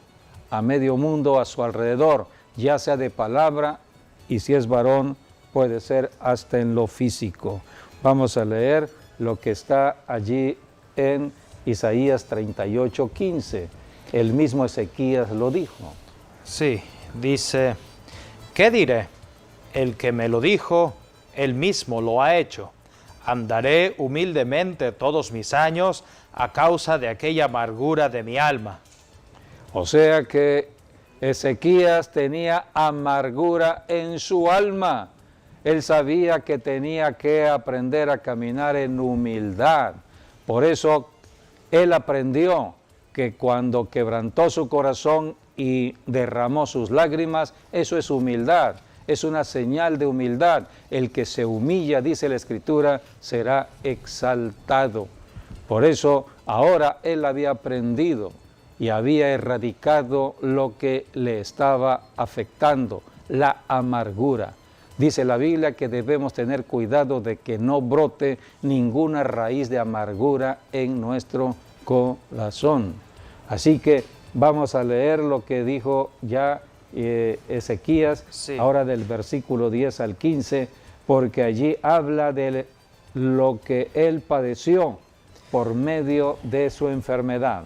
a medio mundo a su alrededor, ya sea de palabra, y si es varón, puede ser hasta en lo físico. Vamos a leer lo que está allí en Isaías 38:15. El mismo Ezequías lo dijo. Sí, dice, ¿qué diré? El que me lo dijo, él mismo lo ha hecho. Andaré humildemente todos mis años a causa de aquella amargura de mi alma. O sea que Ezequías tenía amargura en su alma. Él sabía que tenía que aprender a caminar en humildad. Por eso él aprendió que cuando quebrantó su corazón y derramó sus lágrimas, eso es humildad, es una señal de humildad. El que se humilla, dice la Escritura, será exaltado. Por eso ahora él había aprendido y había erradicado lo que le estaba afectando, la amargura. Dice la Biblia que debemos tener cuidado de que no brote ninguna raíz de amargura en nuestro corazón. Así que vamos a leer lo que dijo ya Ezequías, ahora del versículo 10 al 15, porque allí habla de lo que él padeció por medio de su enfermedad.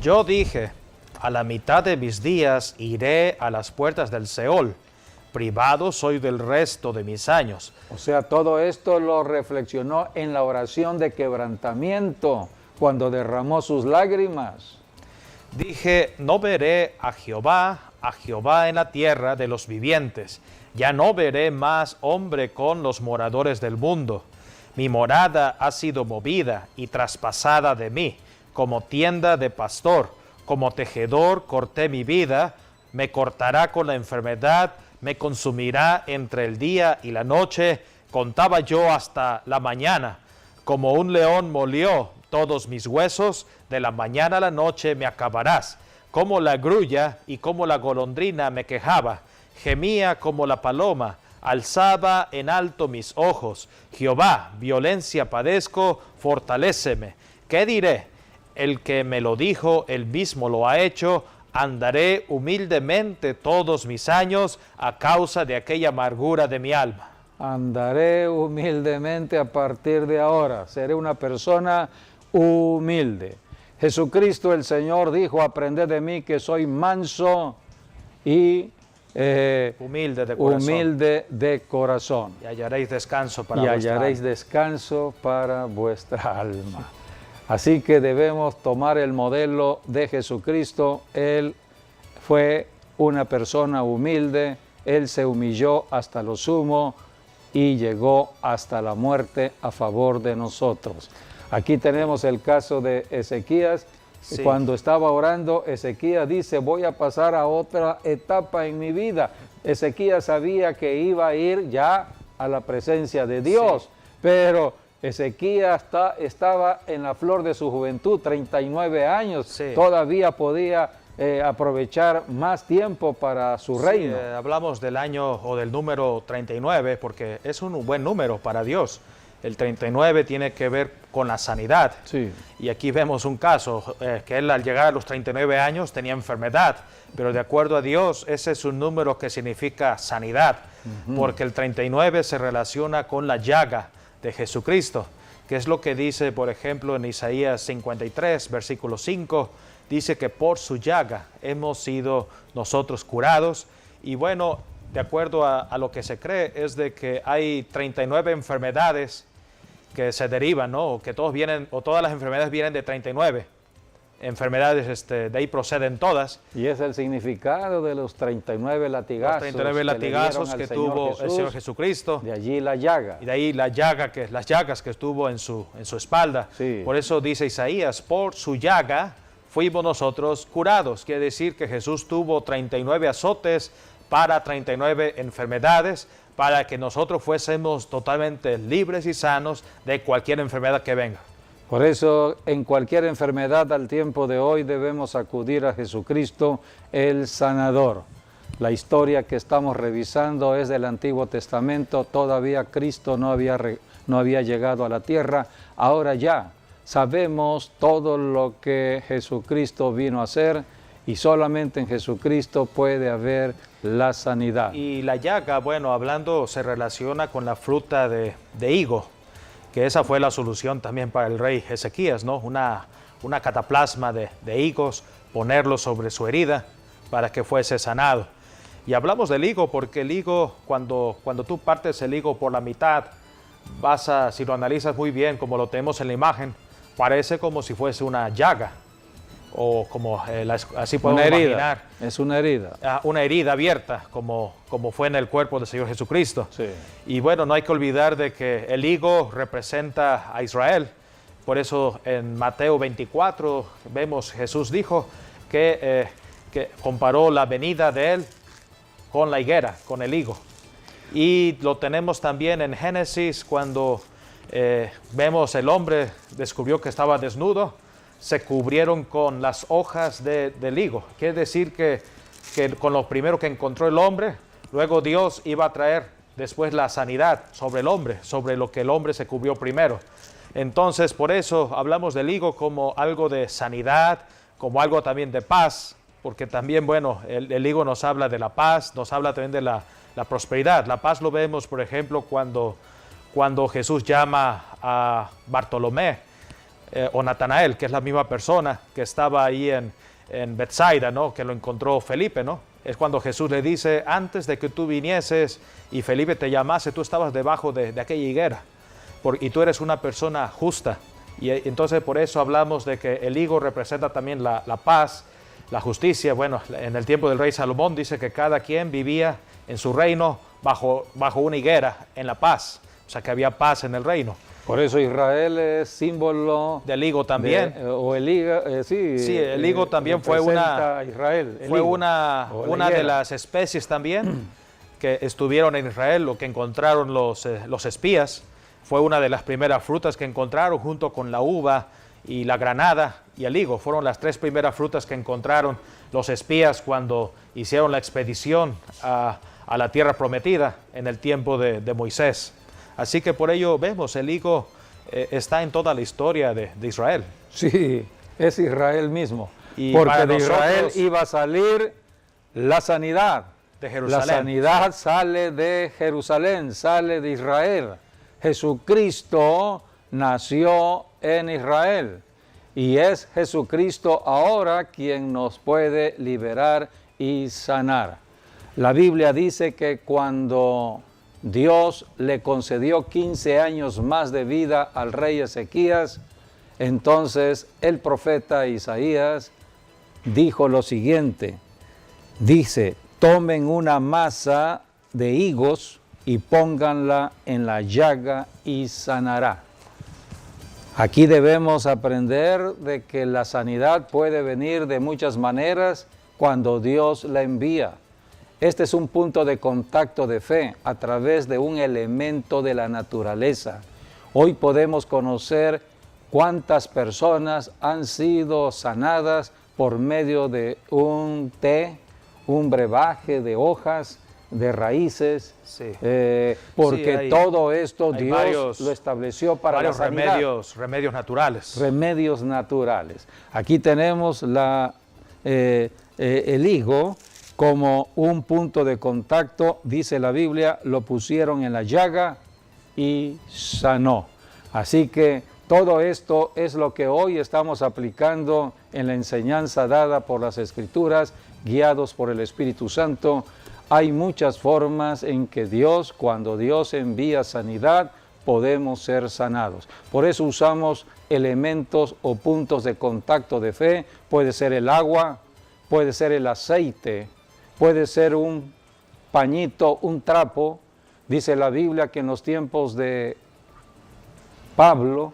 Yo dije, a la mitad de mis días iré a las puertas del Seol, privado soy del resto de mis años. O sea, todo esto lo reflexionó en la oración de quebrantamiento, cuando derramó sus lágrimas. Dije, no veré a Jehová en la tierra de los vivientes. Ya no veré más hombre con los moradores del mundo. Mi morada ha sido movida y traspasada de mí, como tienda de pastor, como tejedor corté mi vida, me cortará con la enfermedad, me consumirá entre el día y la noche, contaba yo hasta la mañana, como un león molió todos mis huesos, de la mañana a la noche me acabarás, como la grulla y como la golondrina me quejaba, gemía como la paloma, alzaba en alto mis ojos, Jehová, violencia padezco, fortaléceme. ¿Qué diré? El que me lo dijo, él mismo lo ha hecho, andaré humildemente todos mis años a causa de aquella amargura de mi alma. Andaré humildemente a partir de ahora, seré una persona humilde. Jesucristo el Señor dijo, aprended de mí que soy manso y humilde de corazón. Y hallaréis descanso para vuestra alma. Así que debemos tomar el modelo de Jesucristo. Él fue una persona humilde, Él se humilló hasta lo sumo y llegó hasta la muerte a favor de nosotros. Aquí tenemos el caso de Ezequías. Sí. Cuando estaba orando, Ezequías dice, voy a pasar a otra etapa en mi vida. Ezequías sabía que iba a ir ya a la presencia de Dios, sí. Pero Ezequías estaba en la flor de su juventud, 39 años, sí. Todavía podía aprovechar más tiempo para su reino. Hablamos del año o del número 39 porque es un buen número para Dios. El 39 tiene que ver con la sanidad. Sí. Y aquí vemos un caso, que él al llegar a los 39 años tenía enfermedad, pero de acuerdo a Dios ese es un número que significa sanidad, porque el 39 se relaciona con la llaga de Jesucristo, que es lo que dice, por ejemplo, en Isaías 53, versículo 5, dice que por su llaga hemos sido nosotros curados. Y bueno, de acuerdo a lo que se cree, es de que hay 39 enfermedades que se derivan, ¿no? O que todas las enfermedades vienen de 39 enfermedades, de ahí proceden todas. Y es el significado de los 39 latigazos. Los 39 latigazos que tuvo el Señor Jesucristo. De allí la llaga. Y de ahí las llagas que estuvo en su espalda. Sí. Por eso dice Isaías, por su llaga fuimos nosotros curados. Quiere decir que Jesús tuvo 39 azotes para 39 enfermedades, para que nosotros fuésemos totalmente libres y sanos de cualquier enfermedad que venga. Por eso, en cualquier enfermedad al tiempo de hoy debemos acudir a Jesucristo, el sanador. La historia que estamos revisando es del Antiguo Testamento, todavía Cristo no había llegado a la tierra, ahora ya sabemos todo lo que Jesucristo vino a hacer, y solamente en Jesucristo puede haber la sanidad. Y la llaga, bueno, hablando, se relaciona con la fruta de higo, que esa fue la solución también para el rey Ezequías, ¿no? Una cataplasma de higos, ponerlo sobre su herida para que fuese sanado. Y hablamos del higo porque el higo, cuando tú partes el higo por la mitad, si lo analizas muy bien, como lo tenemos en la imagen, parece como si fuese una llaga. O como así podemos imaginar. Es una herida. Una herida abierta, como fue en el cuerpo del Señor Jesucristo. Sí. Y bueno, no hay que olvidar de que el higo representa a Israel. Por eso en Mateo 24 vemos, Jesús dijo que comparó la venida de él con la higuera, con el higo. Y lo tenemos también en Génesis cuando vemos el hombre descubrió que estaba desnudo, se cubrieron con las hojas del higo. Quiere decir que con lo primero que encontró el hombre, luego Dios iba a traer después la sanidad sobre el hombre, sobre lo que el hombre se cubrió primero. Entonces, por eso hablamos del higo como algo de sanidad, como algo también de paz, porque también, bueno, el higo nos habla de la paz, nos habla también de la prosperidad. La paz lo vemos, por ejemplo, cuando Jesús llama a Bartolomé, o Natanael, que es la misma persona que estaba ahí en Betsaida, ¿no? Que lo encontró Felipe, ¿no? Es cuando Jesús le dice, antes de que tú vinieses y Felipe te llamase, tú estabas debajo de aquella higuera, y tú eres una persona justa. Y entonces por eso hablamos de que el higo representa también la paz, la justicia. Bueno, en el tiempo del rey Salomón dice que cada quien vivía en su reino bajo una higuera, en la paz. O sea que había paz en el reino. Por eso Israel es símbolo del higo también. o el higo, sí, el higo también fue una, Israel, fue higo, una de las especies también que estuvieron en Israel, lo que encontraron los espías. Fue una de las primeras frutas que encontraron junto con la uva y la granada y el higo. Fueron las 3 primeras frutas que encontraron los espías cuando hicieron la expedición a la tierra prometida en el tiempo de Moisés. Así que por ello vemos, el higo está en toda la historia de Israel. Sí, es Israel mismo. Y porque de Israel iba a salir la sanidad. De Jerusalén. La sanidad sale de Jerusalén, sale de Israel. Jesucristo nació en Israel y es Jesucristo ahora quien nos puede liberar y sanar. La Biblia dice que cuando Dios le concedió 15 años más de vida al rey Ezequías, entonces el profeta Isaías dijo lo siguiente, dice, tomen una masa de higos y pónganla en la llaga y sanará. Aquí debemos aprender de que la sanidad puede venir de muchas maneras cuando Dios la envía. Este es un punto de contacto de fe a través de un elemento de la naturaleza. Hoy podemos conocer cuántas personas han sido sanadas por medio de un té, un brebaje de hojas, de raíces, sí. Porque sí, todo esto Dios lo estableció para la sanidad. Remedios naturales. Remedios naturales. Aquí tenemos el higo como un punto de contacto, dice la Biblia, lo pusieron en la llaga y sanó. Así que todo esto es lo que hoy estamos aplicando en la enseñanza dada por las Escrituras, guiados por el Espíritu Santo. Hay muchas formas en que Dios, cuando Dios envía sanidad, podemos ser sanados. Por eso usamos elementos o puntos de contacto de fe. Puede ser el agua, puede ser el aceite, puede ser un pañito, un trapo. Dice la Biblia que en los tiempos de Pablo,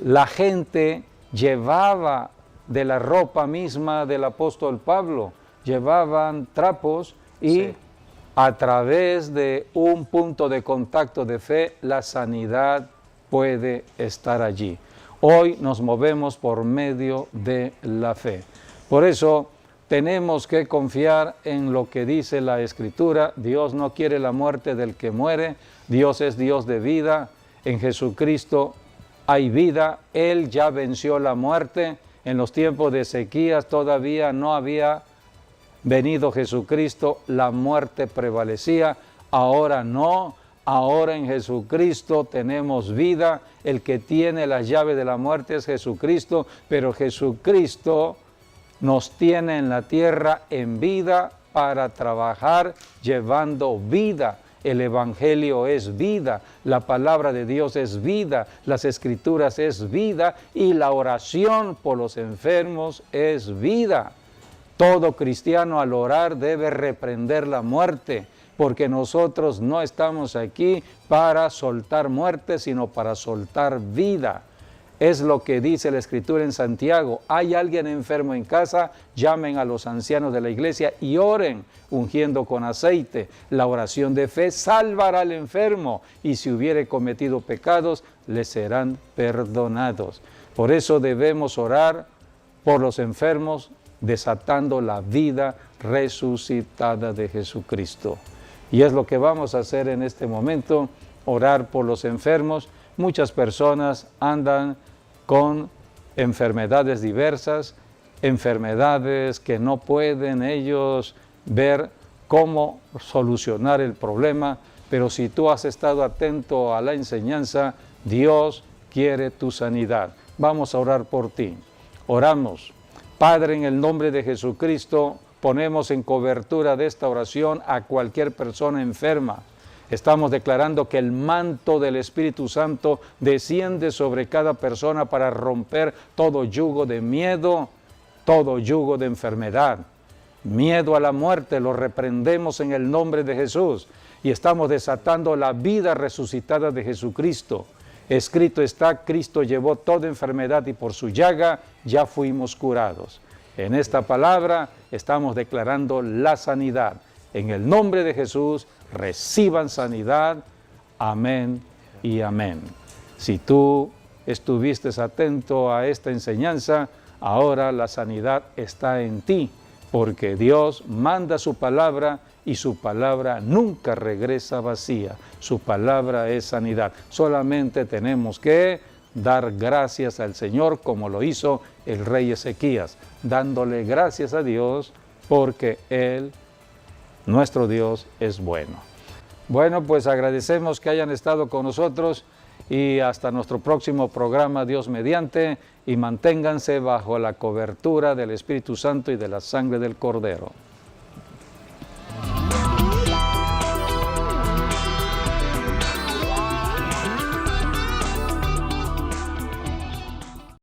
la gente llevaba de la ropa misma del apóstol Pablo, llevaban trapos y sí, a través de un punto de contacto de fe, la sanidad puede estar allí. Hoy nos movemos por medio de la fe. Por eso tenemos que confiar en lo que dice la Escritura. Dios no quiere la muerte del que muere. Dios es Dios de vida. En Jesucristo hay vida. Él ya venció la muerte. En los tiempos de Ezequías todavía no había venido Jesucristo, la muerte prevalecía. Ahora no, ahora en Jesucristo tenemos vida. El que tiene la llave de la muerte es Jesucristo, pero Jesucristo nos tiene en la tierra en vida para trabajar llevando vida. El Evangelio es vida, la palabra de Dios es vida, las Escrituras es vida y la oración por los enfermos es vida. Todo cristiano al orar debe reprender la muerte, porque nosotros no estamos aquí para soltar muerte, sino para soltar vida. Es lo que dice la Escritura en Santiago. Hay alguien enfermo en casa, llamen a los ancianos de la iglesia y oren, ungiendo con aceite. La oración de fe salvará al enfermo, y si hubiere cometido pecados, le serán perdonados. Por eso debemos orar por los enfermos, desatando la vida resucitada de Jesucristo. Y es lo que vamos a hacer en este momento, orar por los enfermos. Muchas personas andan con enfermedades diversas, enfermedades que no pueden ellos ver cómo solucionar el problema, pero si tú has estado atento a la enseñanza, Dios quiere tu sanidad. Vamos a orar por ti. Oramos. Padre, en el nombre de Jesucristo, ponemos en cobertura de esta oración a cualquier persona enferma. Estamos declarando que el manto del Espíritu Santo desciende sobre cada persona para romper todo yugo de miedo, todo yugo de enfermedad. Miedo a la muerte lo reprendemos en el nombre de Jesús y estamos desatando la vida resucitada de Jesucristo. Escrito está, Cristo llevó toda enfermedad y por su llaga ya fuimos curados. En esta palabra estamos declarando la sanidad. En el nombre de Jesús, reciban sanidad. Amén y amén. Si tú estuviste atento a esta enseñanza, ahora la sanidad está en ti, porque Dios manda su palabra y su palabra nunca regresa vacía. Su palabra es sanidad. Solamente tenemos que dar gracias al Señor como lo hizo el rey Ezequías, dándole gracias a Dios porque Él, nuestro Dios, es bueno. Bueno, pues agradecemos que hayan estado con nosotros y hasta nuestro próximo programa, Dios mediante, y manténganse bajo la cobertura del Espíritu Santo y de la sangre del Cordero.